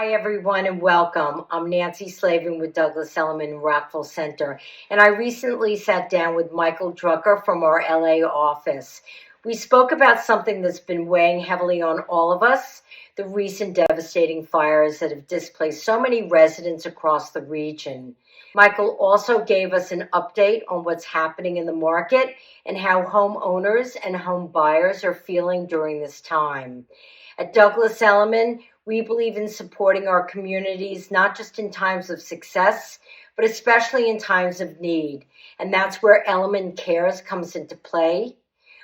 Hi, everyone, and welcome. I'm Nancy Slavin with Douglas Elliman Rockville Center, and I recently sat down with Michael Druker from our LA office. We spoke about something that's been weighing heavily on all of us, the recent devastating fires that have displaced so many residents across the region. Michael also gave us an update on what's happening in the market and how homeowners and home buyers are feeling during this time. At Douglas Elliman, we believe in supporting our communities, not just in times of success, but especially in times of need. And that's where Elliman Cares comes into play.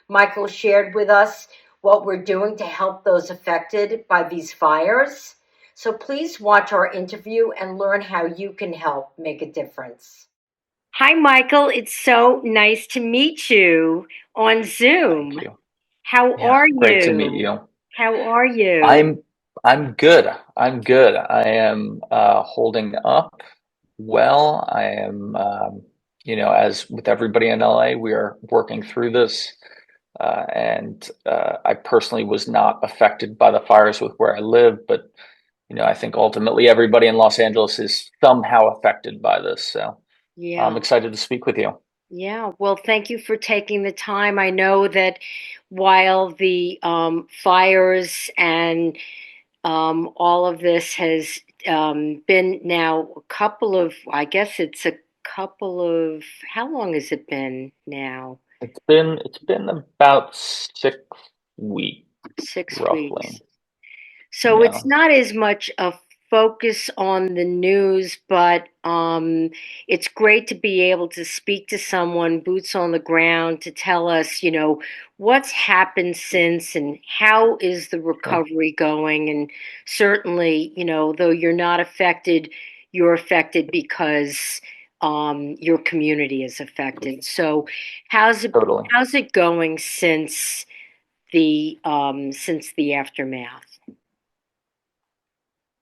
Michael shared with us what we're doing to help those affected by these fires. So please watch our interview and learn how you can help make a difference. Hi, Michael. It's so nice to meet you on Zoom. Thank you. How Yeah, are great to meet you? you. How are you? I'm I'm good. I'm good. I am holding up well. I am as with everybody in LA, we are working through this. And I personally was not affected by the fires with where I live, but I think ultimately everybody in Los Angeles is somehow affected by this. So I'm Yeah. excited to speak with you. Yeah, well, thank you for taking the time. I know that while the fires and all of this has been now a couple of, I guess it's a couple of, how long has it been now? It's been about 6 weeks, 6 weeks. roughly. So it's Yeah. not as much a focus on the news, but it's great to be able to speak to someone, boots on the ground, to tell us, what's happened since and how is the Sure. recovery going. And certainly, though you're not affected, you're affected because your community is affected. So how's it Totally. how's it going since the aftermath?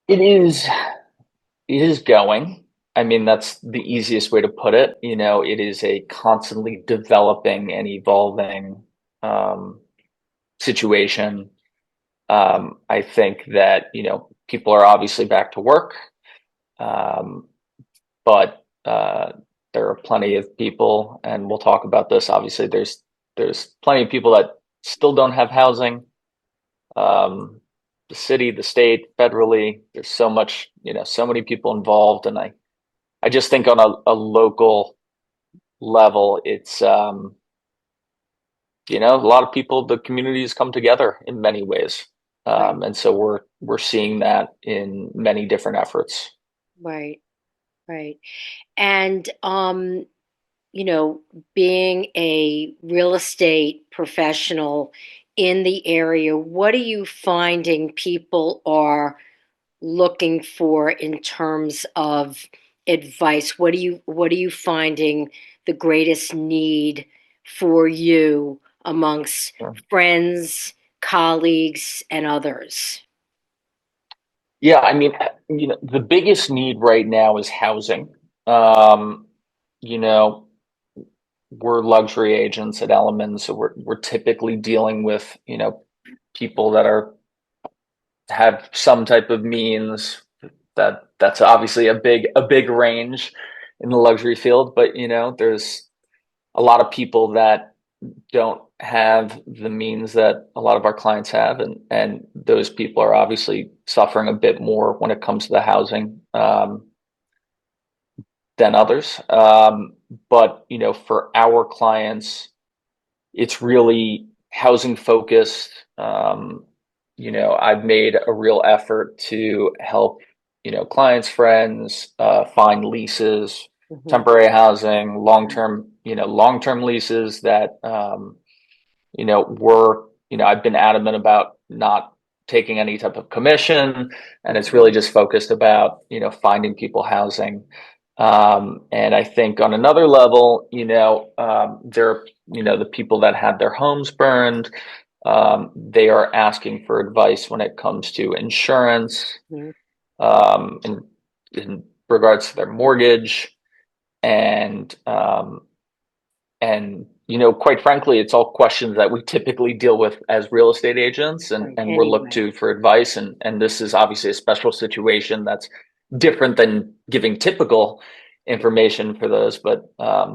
It is it is going. I mean, that's the easiest way to put it. It is a constantly developing and evolving um, situation. I think that, people are obviously back to work, um, but there are plenty of people, and we'll talk about this. Obviously, there's plenty of people that still don't have housing. um, the city, the state, federally. There's so much, so many people involved, and I just think on a local level, it's a lot of people, the communities come together in many ways, Right, and so we're seeing that in many different efforts. right, right. And you know, being a real estate professional in the area, what are you finding people are looking for in terms of advice? What are you finding the greatest need for you amongst Sure. friends, colleagues, and others? Yeah, I mean, the biggest need right now is housing. Um, you know, we're luxury agents at Elliman, so we're typically dealing with, people that are have some type of means. That's obviously a big range in the luxury field, but there's a lot of people that don't have the means that a lot of our clients have, and those people are obviously suffering a bit more when it comes to the housing, than others. But for our clients, it's really housing focused. I've made a real effort to help, clients, friends, find leases, Mhm. temporary housing, long-term leases that, I've been adamant about not taking any type of commission, and it's really just focused about, finding people housing. And I think on another level, there are, the people that had their homes burned. They are asking for advice when it comes to insurance, Mhm. in regards to their mortgage, and quite frankly, it's all questions that we typically deal with as real estate agents, and, Right. and we're looked Anyway. to for advice. And this is obviously a special situation that's different than giving typical information for those, but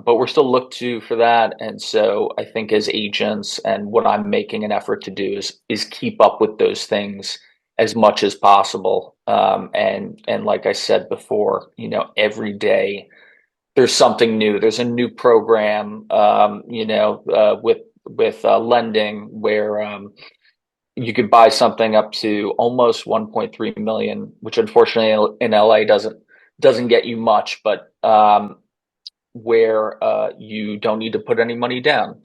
we're still looked to for that. And so I think as agents, and what I'm making an effort to do is keep up with those things as much as possible. And like I said before, every day there's something new. There's a new program, with lending where you could buy something up to almost 1.3 million, which unfortunately in LA doesn't get you much, but where you don't need to put any money down.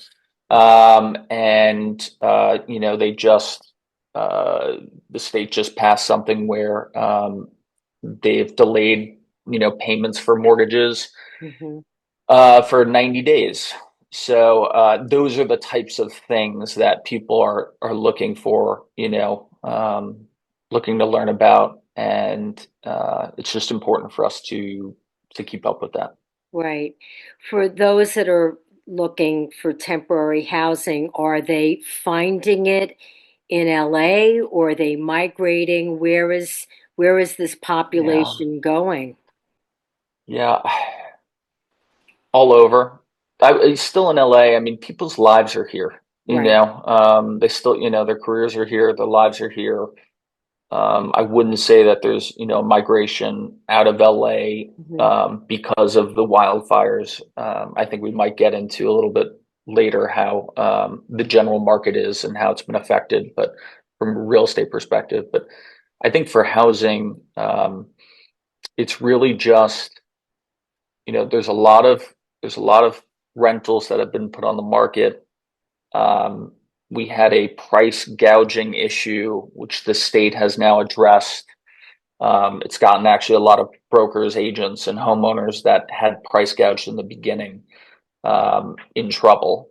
And they just the state just passed something where they've delayed payments for mortgages Hmm. for 90 days. So those are the types of things that people are looking for, looking to learn about, and it's just important for us to keep up with that. Right. For those that are looking for temporary housing, are they finding it in LA or are they migrating? Where is this Yeah, population going? yeah, all over. It's still in LA. I mean, people's lives are here. Right. They still, their careers are here, their lives are here. I wouldn't say that there's, migration out of LA Hmm. because of the wildfires. I think we might get into a little bit later how the general market is and how it's been affected, but from a real estate perspective. But I think for housing, it's really just, there's a lot of rentals that have been put on the market. Um, we had a price gouging issue, which the state has now addressed. It's gotten actually a lot of brokers, agents, and homeowners that had price gouged in the beginning in trouble.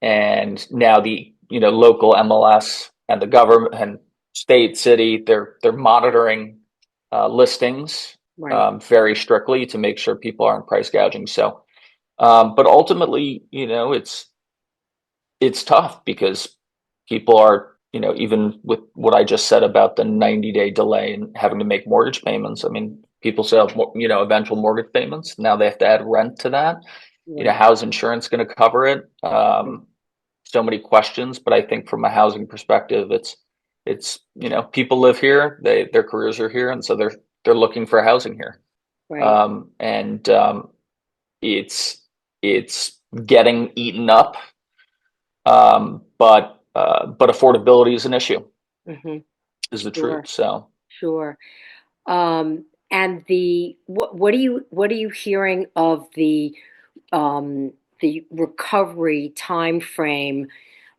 And now the local MLS and the government and state, city, they're monitoring listings Right. very strictly to make sure people aren't price gouging. So, but ultimately, it's tough because people are, even with what I just said about the 90-day delay and having to make mortgage payments. I mean, people still have, eventual mortgage payments. Now they have to add rent to that. Right. How's insurance going to cover it? So many questions, but I think from a housing perspective, it's people live here, their careers are here, and so they're looking for housing here. Right. And it's getting eaten up, but affordability is an issue, Hmm. is the truth. Sure. So Sure. And what are you hearing of the recovery time frame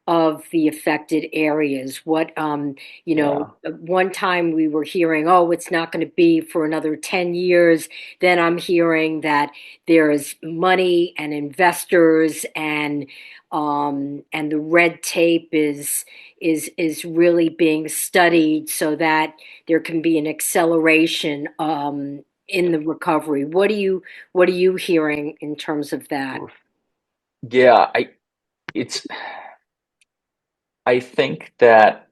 of the affected areas? yeah, One time we were hearing, oh, it's not going to be for another 10 years. Then I'm hearing that there is money and investors and the red tape is really being studied so that there can be an acceleration in the recovery. What are you hearing in terms of that? yeah. It's I think that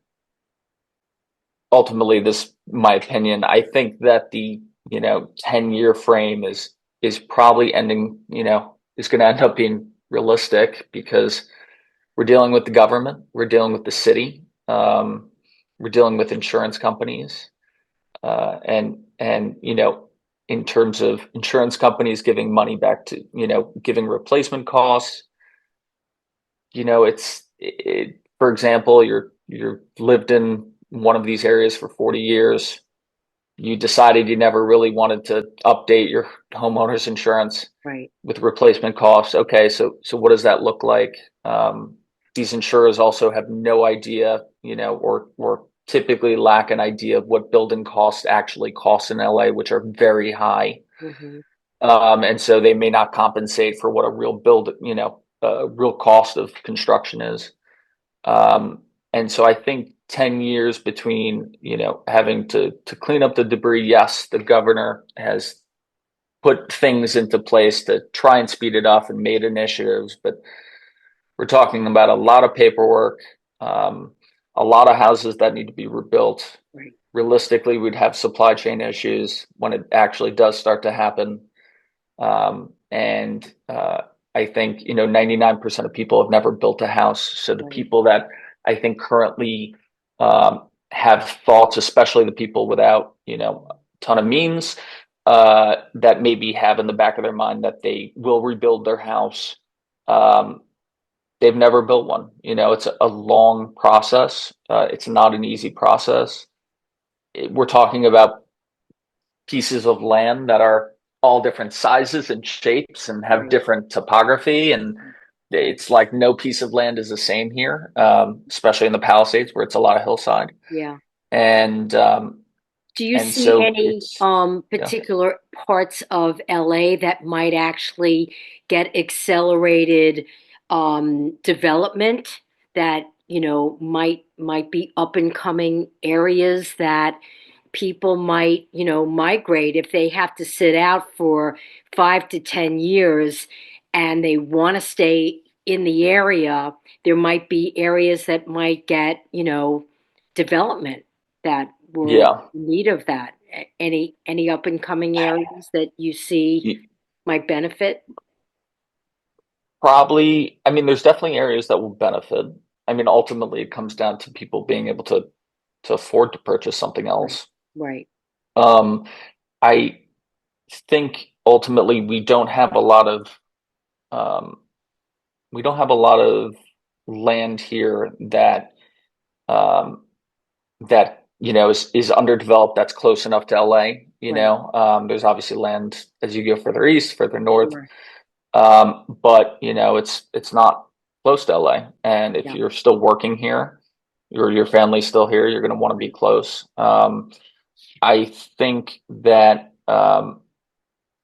ultimately, this my opinion. I think that the 10-year frame is probably ending. Is going to end up being realistic because we're dealing with the government, we're dealing with the city, we're dealing with insurance companies, and in terms of insurance companies giving money back to giving replacement costs. For example, you're lived in one of these areas for 40 years. You decided you never really wanted to update your homeowner's insurance Right. with replacement costs. Okay, so what does that look like? These insurers also have no idea, or typically lack an idea of what building costs actually cost in LA, which are very high. Hmm. And so they may not compensate for what a real cost of construction is. And so I think 10 years between, having to clean up the debris. Yes, the governor has put things into place to try and speed it up and made initiatives, but we're talking about a lot of paperwork, um, a lot of houses that need to be rebuilt. Right. Realistically, we'd have supply chain issues when it actually does start to happen. And I think, 99% of people have never built a house. So the Right. people that I think currently have thoughts, especially the people without, a ton of means, that maybe have in the back of their mind that they will rebuild their house. Um, they've never built one. It's a long process. It's not an easy process. We're talking about pieces of land that are all different sizes and shapes and have Right. different topography. And Right. it's like no piece of land is the same here, especially in the Palisades where it's a lot of hillside. Yeah. And Do you and see so any it's yeah particular parts of LA that might actually get accelerated development that, might be up and coming areas that people might, migrate if they have to sit out for 5 to 10 years and they want to stay in the area, there might be areas that might get, development that were yeah in need of that. Any up and coming areas that you see might benefit? probably. I mean, there's definitely areas that will benefit. I mean, ultimately, it comes down to people being able to afford to purchase something Right. else. Right. Um, I think ultimately um, we don't have a lot of land here um, that is underdeveloped. That's close enough to LA. Right. There's obviously land as you go further east, further north, Sure. but it's not close to LA. And if Yeah. you're still working here, your family's still here, you're going to want to be Right. close. I think that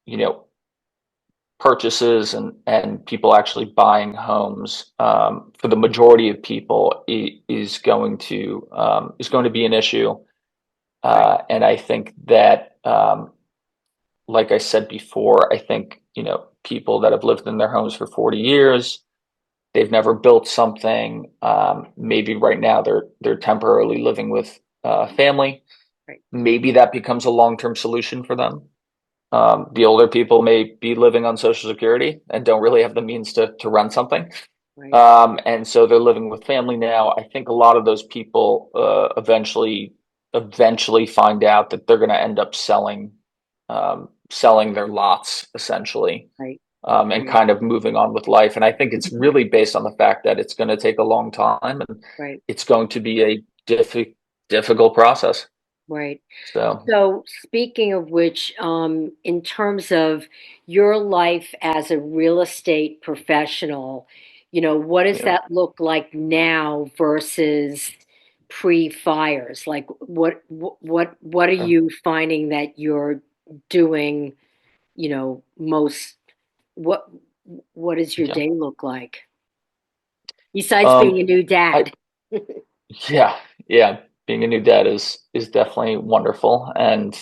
you know purchases and people actually buying homes for the majority of people is going to be an issue. Right. And I think that, like I said before, I think people that have lived in their homes for 40 years, they've never built something. Maybe right now they're temporarily living with family. Right. Maybe that becomes a long-term solution for them. The older people may be living on Social Security and don't really have the means to run something. Right. And so they're living with family now. I think a lot of those people eventually find out that they're going to end up selling their lots essentially, Right. and Right. kind of moving on with life. And I think it's really based on the fact that it's going to take a long time and Right. it's going to be a difficult process. Right. So So, speaking of which, in terms of your life as a real estate professional, what does yeah, that look like now versus pre-fires? Like, what are sure. you finding that you're doing, most, what what does your Yeah. day look like besides being a Um, new I dad? Yeah, yeah. Being a new dad is definitely wonderful and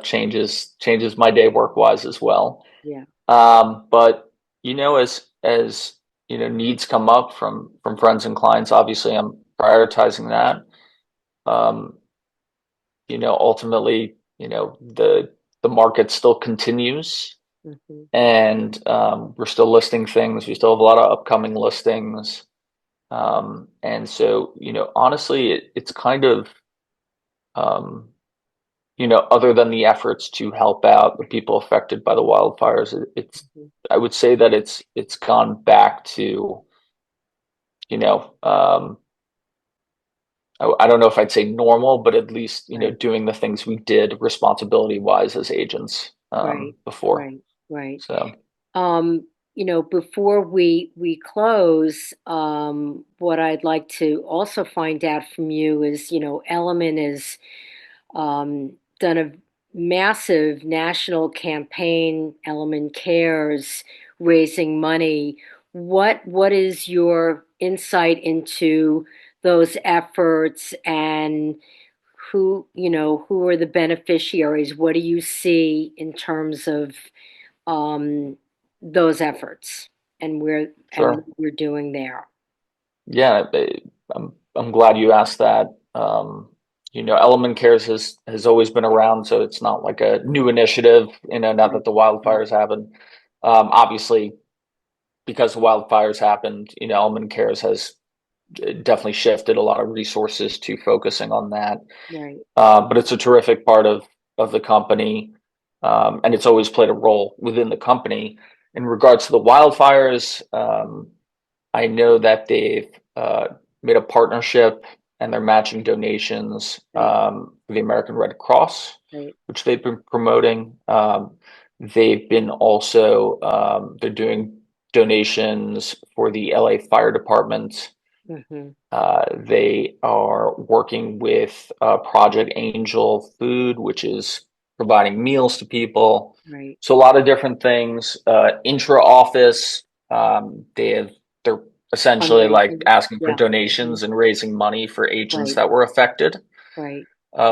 changes my day work wise as well. Yeah. But as needs come up from friends and clients, obviously I'm prioritizing that. Um, Ultimately, the market still continues, Hmm. and we're still listing things. We still have a lot of upcoming listings. And so, honestly, it's kind of um, other than the efforts to help out the people affected by the wildfires, Hmm. I would say that it's gone back to, you know, um, I don't know if I'd say normal, but at least, Right. doing the things we did responsibility wise as agents, Right. before. Right. Right. So, Before we close, what I'd like to also find out from you is, Elliman has done a massive national campaign, Elliman Cares, raising money. What is your insight into those efforts and who are the beneficiaries? What do you see in terms of um, those efforts and what sure. we're doing there. Yeah, I'm glad you asked that. Elliman Cares has always been around, so it's not like a new initiative, now Right, that the right, wildfires happened. Obviously, because the wildfires happened, Elliman Cares has definitely shifted a lot of resources to focusing on that. right, But it's a terrific part of the company, and it's always played a role within the company. In regards to the wildfires, I know that they've made a partnership and they're matching donations right, for the American Red Cross, right. which they've been promoting. They've been also they're doing donations for the LA Fire Department. Mm-hmm. They are working with Project Angel Food, which is providing meals to people. Right. So a lot of different things. Intra office, they're essentially like Fundraising. asking for Yeah. Hmm. donations and raising money for agents Right, that were affected, right,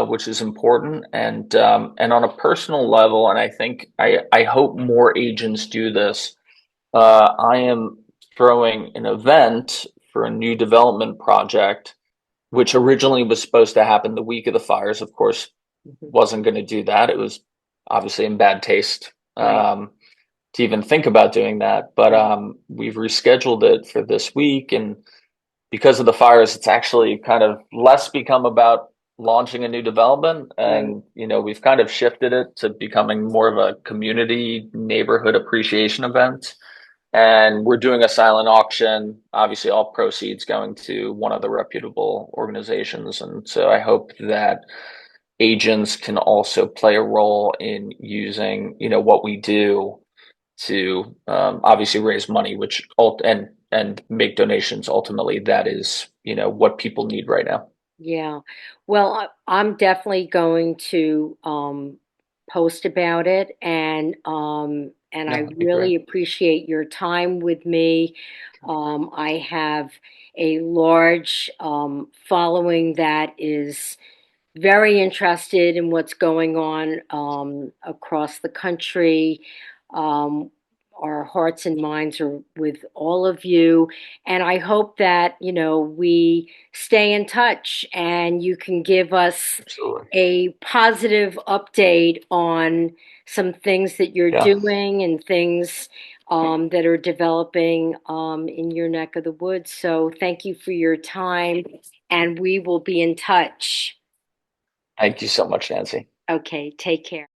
which is important. And on a personal level, and I hope more agents do this. I am throwing an event for a new development project, which originally was supposed to happen the week of the fires. Of course, hmm, wasn't going to do that. It was obviously in bad taste right, to even think about doing that. But right, we've rescheduled it for this week, and because of the fires, it's actually kind of less become about launching a new development, right. and we've kind of shifted it to becoming more of a community neighborhood appreciation event. And we're doing a silent auction, obviously all proceeds going to one of the reputable organizations. And so I hope that agents can also play a role in using, what we do to obviously raise money, which and make donations. Ultimately, that is, what people need right now. Yeah. Well, I'm definitely going to post about it, and Yeah, I that'd be great. really appreciate your time with me. I have a large following that is very interested in what's going on across the country. Um, our hearts and minds are with all of you. And I hope that, we stay in touch and you can give us Absolutely. a positive update on some things that you're Yeah. doing and things that are developing in your neck of the woods. So thank you for your time, and we will be in touch. Thank you so much, Nancy. Okay, take care.